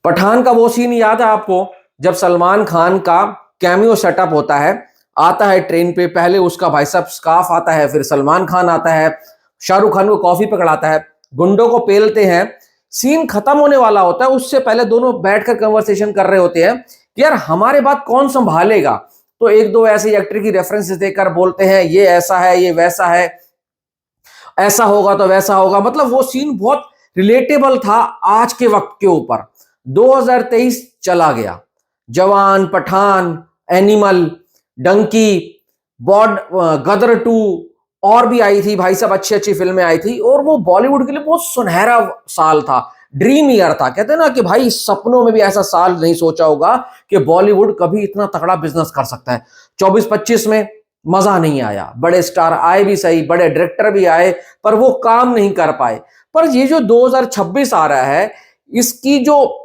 पठान का वो सीन याद है आपको, जब सलमान खान का कैमियो सेटअप होता है, आता है ट्रेन पे, पहले उसका भाई साहब स्कार्फ आता है, फिर सलमान खान आता है, शाहरुख खान को कॉफी पकड़ाता है, गुंडों को पेलते हैं, सीन खत्म होने वाला होता है, उससे पहले दोनों बैठकर कन्वर्सेशन कर रहे होते हैं कि यार हमारे बात कौन संभालेगा। तो एक दो ऐसे एक्टर की रेफरेंसेस देकर बोलते हैं ये ऐसा है, ये वैसा है, ऐसा होगा तो वैसा होगा। मतलब वो सीन बहुत रिलेटेबल था आज के वक्त के ऊपर। 2023 चला गया, जवान, पठान, एनिमल, डंकी, बॉड, गदर 2 और भी आई थी भाई साहब, अच्छी अच्छी फिल्में आई थी, और वो बॉलीवुड के लिए बहुत सुनहरा साल था, ड्रीम ईयर था। कहते हैं ना कि भाई सपनों में भी ऐसा साल नहीं सोचा होगा कि बॉलीवुड कभी इतना तगड़ा बिजनेस कर सकता है। 24-25 में मजा नहीं आया, बड़े स्टार आए भी सही, बड़े डायरेक्टर भी आए, पर वो काम नहीं कर पाए। पर ये जो 2026 आ रहा है, इसकी जो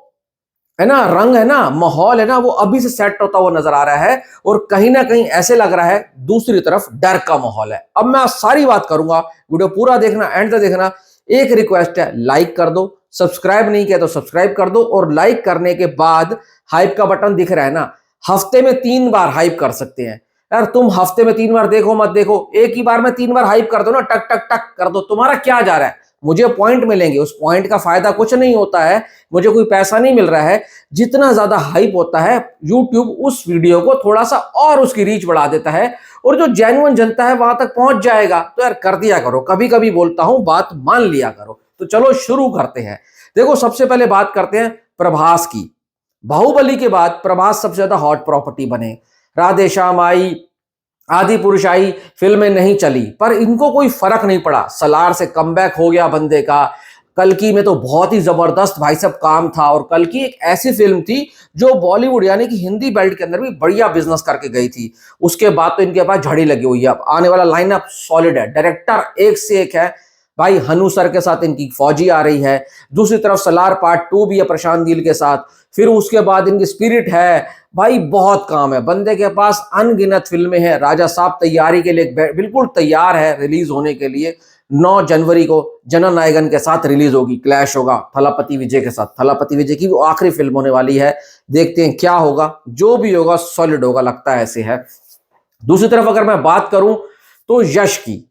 है ना रंग है ना, माहौल है ना, वो अभी से सेट होता हुआ नजर आ रहा है, और कहीं ना कहीं ऐसे लग रहा है दूसरी तरफ डर का माहौल है। अब मैं सारी बात करूंगा, वीडियो पूरा देखना, एंड तक देखना। एक रिक्वेस्ट है, लाइक कर दो, सब्सक्राइब नहीं किया तो सब्सक्राइब कर दो, और लाइक करने के बाद हाइप का बटन दिख रहा है ना, हफ्ते में 3 बार हाइप कर सकते हैं यार। तुम हफ्ते में 3 बार देखो मत देखो, एक ही बार में 3 बार हाइप कर दो ना, टक टक टक कर दो, तुम्हारा क्या जा रहा है, मुझे पॉइंट मिलेंगे, उस पॉइंट का फायदा कुछ नहीं होता है, मुझे कोई पैसा नहीं मिल रहा है। जितना ज्यादा हाइप होता है, यूट्यूब उस वीडियो को थोड़ा सा और उसकी रीच बढ़ा देता है, और जो जेन्युइन जनता है वहां तक पहुंच जाएगा। तो यार कर दिया करो, कभी कभी बोलता हूं, बात मान लिया करो। तो चलो शुरू करते हैं। देखो, सबसे पहले बात करते हैं प्रभास की। बाहुबली के बाद प्रभास सबसे ज्यादा हॉट प्रॉपर्टी बने। राधे श्याम आई, आदि पुरुष आई, फिल्में नहीं चली, पर इनको कोई फर्क नहीं पड़ा। सलार से कमबैक हो गया बंदे का। कल्कि में तो बहुत ही जबरदस्त भाई साहब काम था, और कल्कि एक ऐसी फिल्म थी जो बॉलीवुड यानी कि हिंदी बेल्ट के अंदर भी बढ़िया बिजनेस करके गई थी। उसके बाद तो इनके पास झड़ी लगी हुई है। अब आने वाला लाइनअप सॉलिड है, डायरेक्टर एक से एक है भाई। हनु सर के साथ इनकी फौजी आ रही है, दूसरी तरफ सलार पार्ट 2 भी है प्रशांत नील के साथ, फिर उसके बाद इनकी स्पिरिट है। भाई बहुत काम है बंदे के पास, अनगिनत फिल्में हैं। राजा साहब तैयारी के लिए बिल्कुल तैयार है रिलीज होने के लिए। 9 जनवरी को जननायकन के साथ रिलीज होगी, क्लैश होगा थलापति विजय के साथ। थलापति विजय की वो आखिरी फिल्म होने वाली है, देखते हैं क्या होगा। जो भी होगा सॉलिड होगा, लगता है ऐसे है। दूसरी तरफ अगर मैं बात करूं तो यश की,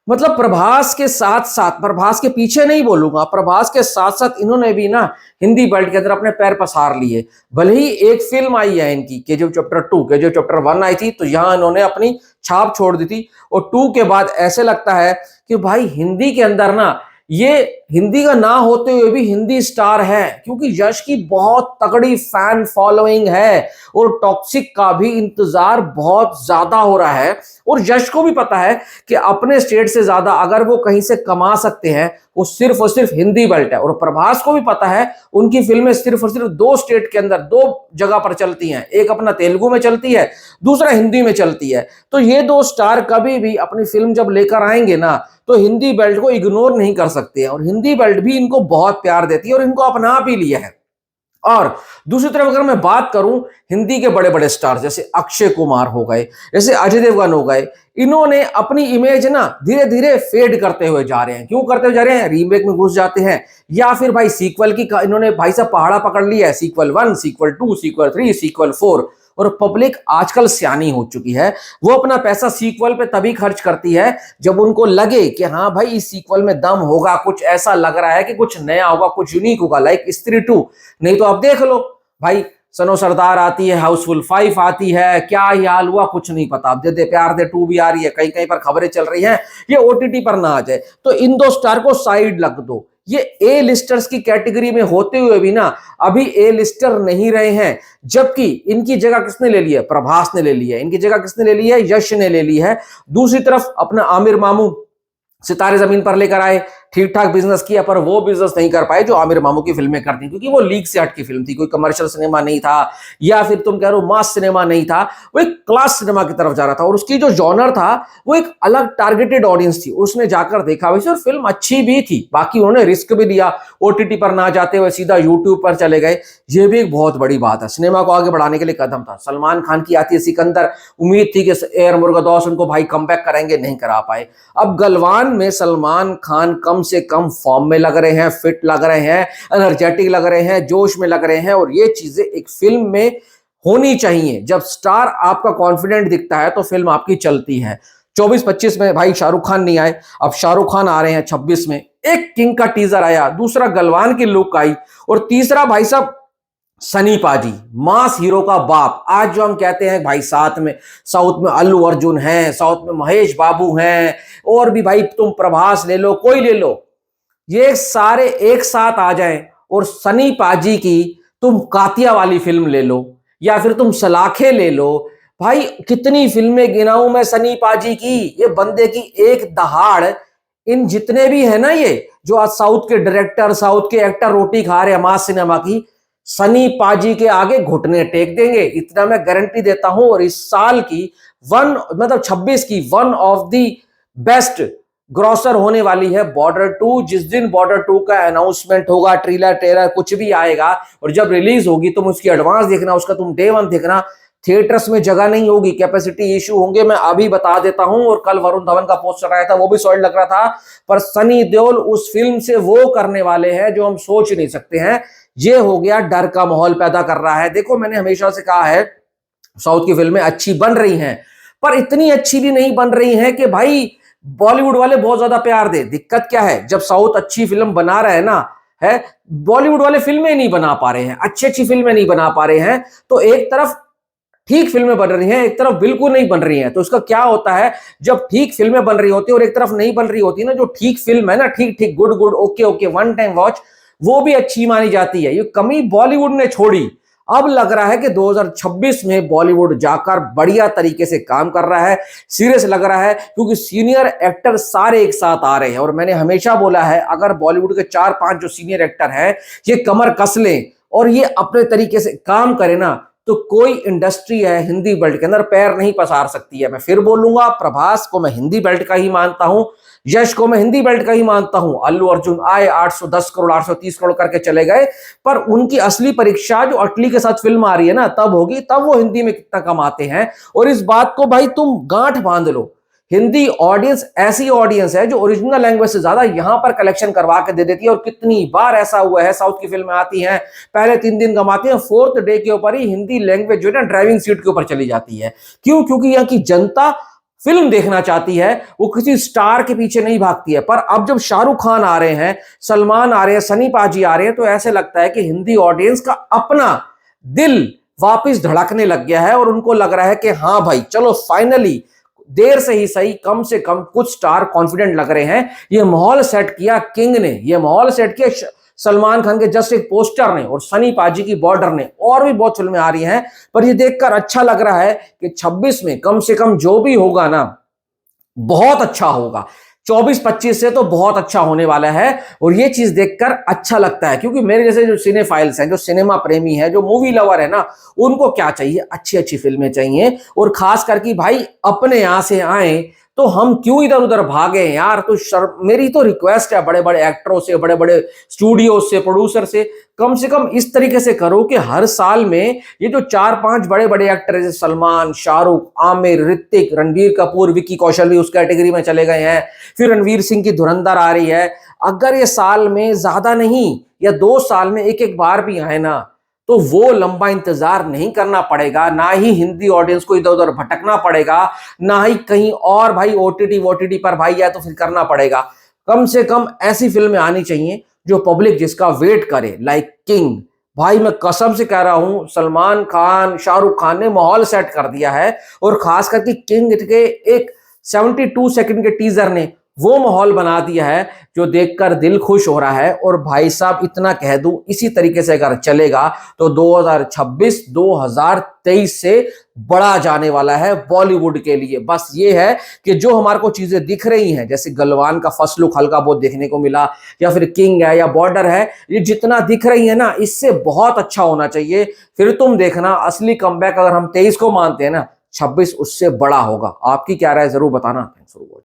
मतलब प्रभास के साथ साथ, प्रभास के पीछे नहीं बोलूंगा, प्रभास के साथ साथ इन्होंने भी ना हिंदी बेल्ट के अंदर अपने पैर पसार लिए। भले ही एक फिल्म आई है इनकी केजीएफ चैप्टर 2, केजीएफ चैप्टर 1 आई थी तो यहां इन्होंने अपनी छाप छोड़ दी थी, और 2 के बाद ऐसे लगता है कि भाई हिंदी के अंदर ना, ये हिंदी का ना होते हुए भी हिंदी स्टार है, क्योंकि यश की बहुत तगड़ी फैन फॉलोइंग है, और टॉक्सिक का भी इंतजार बहुत ज्यादा हो रहा है। और यश को भी पता है कि अपने स्टेट से ज्यादा अगर वो कहीं से कमा सकते हैं, वो सिर्फ और सिर्फ हिंदी बेल्ट है। और प्रभास को भी पता है उनकी फिल्में सिर्फ और सिर्फ 2 स्टेट के अंदर, 2 जगह पर चलती हैं, एक अपना तेलुगु में चलती है, दूसरा हिंदी में चलती है। तो ये 2 स्टार कभी भी अपनी फिल्म जब लेकर आएंगे ना, तो हिंदी बेल्ट को इग्नोर नहीं कर सकते हैं, और हिंदी बेल्ट भी इनको बहुत प्यार देती है और इनको अपना भी लिया है। और दूसरी तरफ अगर मैं बात करूं, हिंदी के बड़े बड़े स्टार जैसे अक्षय कुमार हो गए, जैसे अजय देवगन हो गए, इन्होंने अपनी इमेज ना धीरे धीरे फेड करते हुए जा रहे हैं। क्यों करते हुए जा रहे हैं? रीमेक में घुस जाते हैं, या फिर भाई सीक्वल की इन्होंने भाई साहब पहाड़ा पकड़ लिया है। Sequel 1, sequel 2, sequel 3, sequel 4। और पब्लिक आजकल सियानी हो चुकी है, वो अपना पैसा सीक्वल पे तभी खर्च करती है जब उनको लगे कि हाँ भाई इस सीक्वल में दम होगा, कुछ ऐसा लग रहा है कि कुछ नया होगा, कुछ यूनिक होगा, लाइक स्त्री 2। नहीं तो अब देख लो भाई, सनो सरदार आती है, हाउसफुल 5 आती है, क्या ही हाल हुआ कुछ नहीं पता। अब दे दे प्यार दे 2 भी आ रही है, कहीं कहीं पर खबरें चल रही हैं ये ओटीटी पर ना आ जाए। तो इन 2 स्टार को साइड लग दो। ये ए लिस्टर्स की कैटेगरी में होते हुए भी ना अभी ए लिस्टर नहीं रहे हैं, जबकि इनकी जगह किसने ले ली है? प्रभास ने ले ली है। इनकी जगह किसने ले ली है? यश ने ले ली है। दूसरी तरफ अपना आमिर मामू सितारे जमीन पर लेकर आए, ठीक ठाक बिजनेस किया, पर वो बिजनेस नहीं कर पाए जो आमिर मामू की फिल्में करती, क्योंकि वो लीग से हट की फिल्म थी, कोई कमर्शियल सिनेमा नहीं था, या फिर तुम कह रहे हो मास सिनेमा नहीं था, वो एक क्लास सिनेमा की तरफ जा रहा था। और उसकी जो जॉनर था वो एक अलग टारगेटेड ऑडियंस थी, उसने जाकर देखा वैसे, और फिल्म अच्छी भी थी। बाकी उन्होंने रिस्क भी लिया, ओटीटी पर ना जाते हुए सीधा यूट्यूब पर चले गए। ये भी एक बहुत बड़ी बात है, सिनेमा को आगे बढ़ाने के लिए कदम था। सलमान खान की आती है सिकंदर, उम्मीद थी कि एयर मुर्गादौस उनको भाई कमबैक करेंगे, नहीं करा पाए। अब गलवान में सलमान खान कम कम से कम फॉर्म में लग रहे हैं, फिट लग रहे हैं, एनर्जेटिक लग रहे हैं, जोश में लग रहे हैं। और ये चीजें एक फिल्म में होनी चाहिए। जब स्टार आपका कॉन्फिडेंट दिखता है तो फिल्म आपकी चलती है। 24-25 में भाई शाहरुख खान नहीं आए, अब शाहरुख खान आ रहे हैं 26 में। एक किंग का टीजर आया, दूसरा गलवान की लुक आई, और तीसरा भाई साहब सनी पाजी, मास हीरो का बाप। आज जो हम कहते हैं भाई साथ में साउथ में अल्लू अर्जुन है, साउथ में महेश बाबू हैं, और भी भाई तुम प्रभास ले लो, कोई ले लो, ये सारे एक साथ आ जाएं और सनी पाजी की तुम कातिया वाली फिल्म ले लो, या फिर तुम सलाखे ले लो। भाई कितनी फिल्में गिनाऊं मैं सनी पाजी की, ये बंदे की एक दहाड़। इन जितने भी है ना, ये जो आज साउथ के डायरेक्टर, साउथ के एक्टर रोटी खा रहे हैं मास सिनेमा की, सनी पाजी के आगे घुटने टेक देंगे, इतना मैं गारंटी देता हूं। और इस साल की 26 की one of the best grocer होने वाली है बॉर्डर 2। जिस दिन बॉर्डर 2 का अनाउंसमेंट होगा, ट्रेलर टेलर कुछ भी आएगा, और जब रिलीज होगी तुम उसकी एडवांस देखना, उसका तुम डे 1 देखना। थिएटर्स में जगह नहीं होगी, कैपेसिटी इशू होंगे, मैं अभी बता देता हूं। और कल वरुण धवन का पोस्टर आया था, वो भी सॉलिड लग रहा था, पर सनी देओल उस फिल्म से वो करने वाले हैं जो हम सोच नहीं सकते हैं। ये हो गया, डर का माहौल पैदा कर रहा है। देखो मैंने हमेशा से कहा है साउथ की फिल्में अच्छी बन रही हैं, पर इतनी अच्छी भी नहीं बन रही हैं कि भाई बॉलीवुड वाले बहुत ज्यादा प्यार दे। दिक्कत क्या है, जब साउथ अच्छी फिल्म बना रहे हैं ना, है बॉलीवुड वाले फिल्में नहीं बना पा रहे हैं, अच्छी अच्छी फिल्में नहीं बना पा रहे हैं। तो एक तरफ ठीक फिल्में बन रही हैं, एक तरफ बिल्कुल नहीं बन रही हैं। तो इसका क्या होता है, जब ठीक फिल्में बन रही होती है और एक तरफ नहीं बन रही होती ना, जो ठीक फिल्म है ना, ठीक ठीक good good okay okay one time watch, वो भी अच्छी मानी जाती है। ये कमी बॉलीवुड ने छोड़ी। अब लग रहा है कि 2026 में बॉलीवुड जाकर बढ़िया तरीके से काम कर रहा है, सीरियस लग रहा है, क्योंकि सीनियर एक्टर सारे एक साथ आ रहे हैं। और मैंने हमेशा बोला है, अगर बॉलीवुड के 4-5 जो सीनियर एक्टर हैं ये कमर कस लें और ये अपने तरीके से काम करें ना, तो कोई इंडस्ट्री है हिंदी बेल्ट के अंदर पैर नहीं पसार सकती है। मैं फिर बोलूंगा, प्रभास को मैं हिंदी बेल्ट का ही मानता हूं, यश को मैं हिंदी बेल्ट का ही मानता हूं। अल्लू अर्जुन आए, 810 करोड़ 830 करोड़ करके चले गए, पर उनकी असली परीक्षा जो अटली के साथ फिल्म आ रही है ना, तब होगी, तब वो हिंदी में कितना कमाते हैं। और इस बात को भाई तुम गांठ बांध लो, हिंदी ऑडियंस ऐसी ऑडियंस है जो ओरिजिनल लैंग्वेज से ज्यादा यहां पर कलेक्शन करवा के दे देती है। और कितनी बार ऐसा हुआ है, साउथ की फिल्में आती हैं, पहले 3 दिन कमाती हैं, 4th डे के ऊपर ही हिंदी लैंग्वेज जो है ना ड्राइविंग सीट के ऊपर चली जाती है। क्यों? क्योंकि यहाँ की जनता फिल्म देखना चाहती है, वो किसी स्टार के पीछे नहीं भागती है। पर अब जब शाहरुख खान आ रहे हैं, सलमान आ रहे हैं, सनी पाजी आ रहे हैं, तो ऐसे लगता है कि हिंदी ऑडियंस का अपना दिल वापस धड़कने लग गया है। और उनको लग रहा है कि हाँ भाई चलो फाइनली, देर से ही सही, कम से कम कुछ स्टार कॉन्फिडेंट लग रहे हैं। ये माहौल सेट किया किंग ने, ये माहौल सेट किया सलमान खान के जस्ट एक पोस्टर ने और सनी पाजी की बॉर्डर ने। और भी बहुत फिल्में आ रही हैं, पर ये देखकर अच्छा लग रहा है कि 26 में कम से कम जो भी होगा ना, बहुत अच्छा होगा। 24-25 से तो बहुत अच्छा होने वाला है। और ये चीज देखकर अच्छा लगता है, क्योंकि मेरे जैसे जो सिने फाइल्स हैं, जो सिनेमा प्रेमी है, जो मूवी लवर है ना, उनको क्या चाहिए, अच्छी अच्छी फिल्में चाहिए। और खास करके भाई अपने यहां से आए तो हम क्यों इधर उधर भागे यार। तो मेरी तो रिक्वेस्ट है बड़े बड़े एक्टरों से, बड़े बड़े स्टूडियो से, प्रोड्यूसर से, कम से कम इस तरीके से करो कि हर साल में ये जो 4-5 बड़े बड़े एक्टर है, जैसे सलमान, शाहरुख, आमिर, ऋतिक, रणबीर कपूर, विकी कौशल भी उस कैटेगरी में चले गए हैं, फिर रणवीर सिंह की धुरंधर आ रही है। अगर ये साल में ज्यादा नहीं या 2 साल में एक एक बार भी आए ना, तो वो लंबा इंतजार नहीं करना पड़ेगा, ना ही हिंदी ऑडियंस को इधर उधर भटकना पड़ेगा, ना ही कहीं और भाई ओटीटी वोटीटी पर भाई या तो फिर करना पड़ेगा। कम से कम ऐसी फिल्में आनी चाहिए जो पब्लिक जिसका वेट करे, लाइक किंग। भाई मैं कसम से कह रहा हूं, सलमान खान, शाहरुख खान ने माहौल सेट कर दिया है। और खास करके किंग के एक 72 सेकंड के टीजर ने वो माहौल बना दिया है जो देखकर दिल खुश हो रहा है। और भाई साहब इतना कह दूं, इसी तरीके से अगर चलेगा तो 2026 2023 से बड़ा जाने वाला है बॉलीवुड के लिए। बस ये है कि जो हमारे को चीजें दिख रही हैं, जैसे गलवान का फर्स्ट लुक हल्का बहुत देखने को मिला, या फिर किंग है या बॉर्डर है, ये जितना दिख रही है ना, इससे बहुत अच्छा होना चाहिए। फिर तुम देखना असली कमबैक, अगर हम 23 को मानते हैं ना, 26 उससे बड़ा होगा। आपकी क्या राय, जरूर बताना। Thanks for watching.